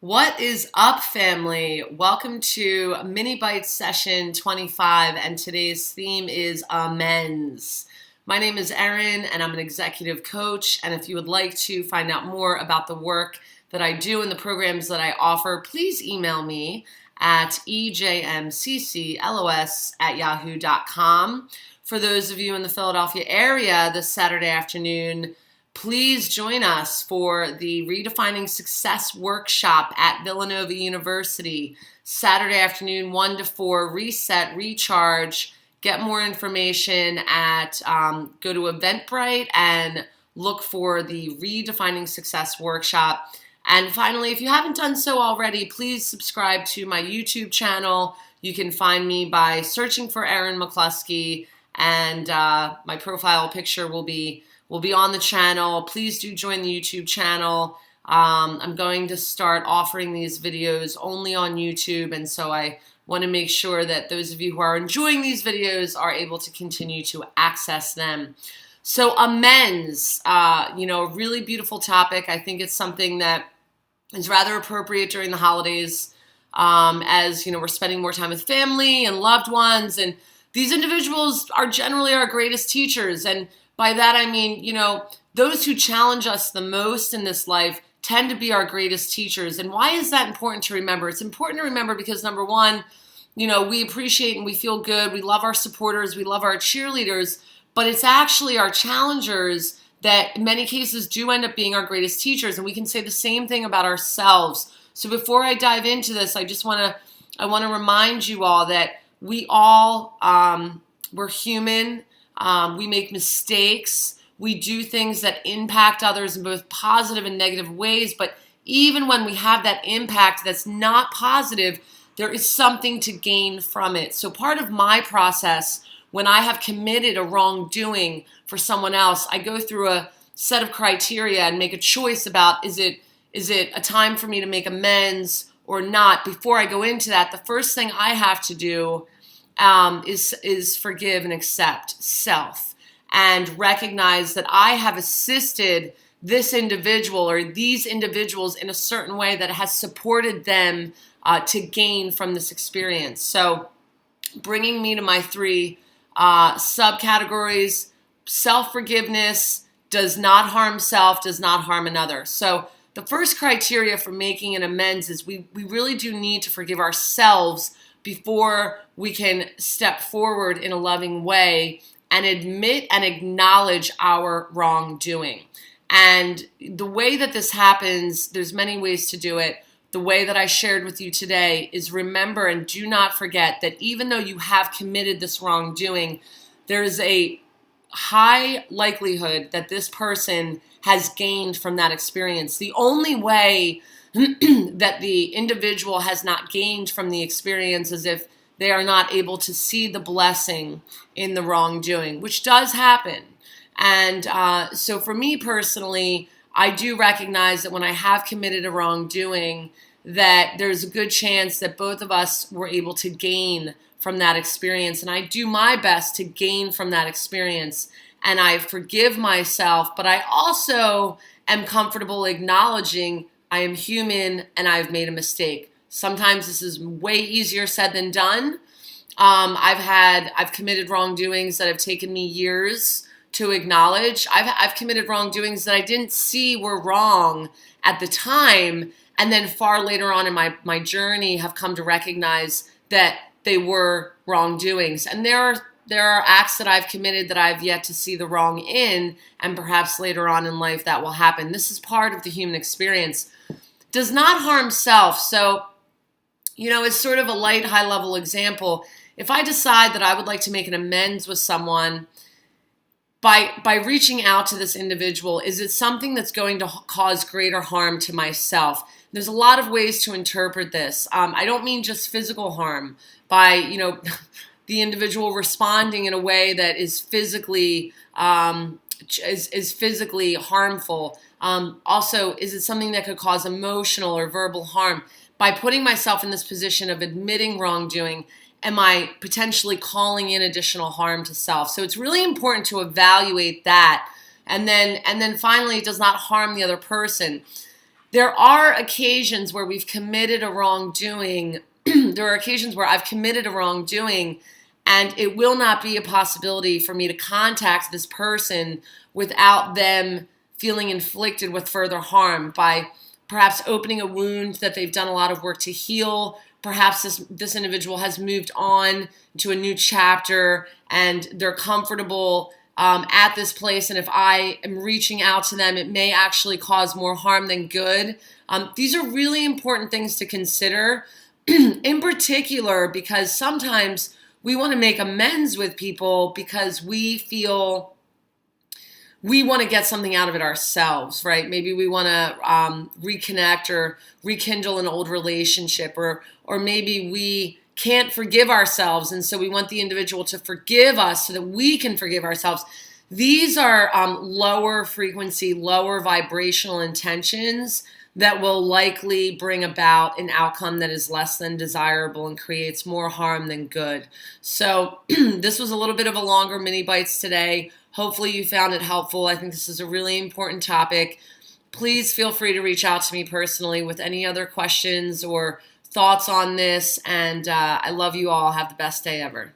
What is up, family? Welcome to Mini Bytes session 25, and today's theme is AMENDS. My name is Erin, and I'm an executive coach, and if you would like to find out more about the work that I do and the programs that I offer, please email me at ejmcclos@yahoo.com. For those of you in the Philadelphia area this Saturday afternoon, please join us for the Redefining Success workshop at Villanova University, Saturday afternoon, 1 to 4, reset, recharge. Get more information at, go to Eventbrite and look for the Redefining Success workshop. And finally, if you haven't done so already, please subscribe to my YouTube channel. You can find me by searching for Erin McCluskey, and my profile picture will be on the channel. Please do join the YouTube channel. I'm going to start offering these videos only on YouTube, and so I want to make sure that those of you who are enjoying these videos are able to continue to access them. So amends, a really beautiful topic. I think it's something that is rather appropriate during the holidays, as we're spending more time with family and loved ones, and these individuals are generally our greatest teachers. And by that, I mean, those who challenge us the most in this life tend to be our greatest teachers. And why is that important to remember? It's important to remember because, number one, we appreciate and we feel good. We love our supporters. We love our cheerleaders. But it's actually our challengers that in many cases do end up being our greatest teachers. And we can say the same thing about ourselves. So before I dive into this, I want to remind you all that we all, we're human. We make mistakes. We do things that impact others in both positive and negative ways. But even when we have that impact that's not positive, there is something to gain from it. So part of my process, when I have committed a wrongdoing for someone else, I go through a set of criteria and make a choice about is it a time for me to make amends or not. Before I go into that, the first thing I have to do is forgive and accept self and recognize that I have assisted this individual or these individuals in a certain way that has supported them to gain from this experience. So bringing me to my three subcategories: self-forgiveness, does not harm self, does not harm another. So the first criteria for making an amends is we really do need to forgive ourselves before we can step forward in a loving way and admit and acknowledge our wrongdoing. And the way that this happens, there's many ways to do it. The way that I shared with you today is remember and do not forget that even though you have committed this wrongdoing, there is a high likelihood that this person has gained from that experience. The only way that the individual has not gained from the experience is if they are not able to see the blessing in the wrongdoing, which does happen. And so for me personally, I do recognize that when I have committed a wrongdoing, that there's a good chance that both of us were able to gain from that experience. And I do my best to gain from that experience. And I forgive myself, but I also am comfortable acknowledging I am human and I've made a mistake. Sometimes this is way easier said than done. I've committed wrongdoings that have taken me years to acknowledge. I've committed wrongdoings that I didn't see were wrong at the time, and then far later on in my journey have come to recognize that they were wrongdoings. And there are acts that I've committed that I've yet to see the wrong in, and perhaps later on in life that will happen. This is part of the human experience. Does not harm self. So, it's sort of a light, high-level example. If I decide that I would like to make an amends with someone, by reaching out to this individual, is it something that's going to cause greater harm to myself? There's a lot of ways to interpret this. I don't mean just physical harm by, the individual responding in a way that is physically physically harmful. Also, is it something that could cause emotional or verbal harm? By putting myself in this position of admitting wrongdoing, am I potentially calling in additional harm to self? So it's really important to evaluate that. And then finally, it does not harm the other person. There are occasions where we've committed a wrongdoing. There are occasions where I've committed a wrongdoing, and it will not be a possibility for me to contact this person without them feeling inflicted with further harm by perhaps opening a wound that they've done a lot of work to heal. Perhaps this individual has moved on to a new chapter and they're comfortable at this place. And if I am reaching out to them, it may actually cause more harm than good. These are really important things to consider, in particular, because sometimes we want to make amends with people because we feel we want to get something out of it ourselves, right? Maybe we want to reconnect or rekindle an old relationship, or maybe we can't forgive ourselves, and so we want the individual to forgive us so that we can forgive ourselves. These are lower frequency, lower vibrational intentions that will likely bring about an outcome that is less than desirable and creates more harm than good. So this was a little bit of a longer mini bites today. Hopefully you found it helpful. I think this is a really important topic. Please feel free to reach out to me personally with any other questions or thoughts on this. And I love you all. Have the best day ever.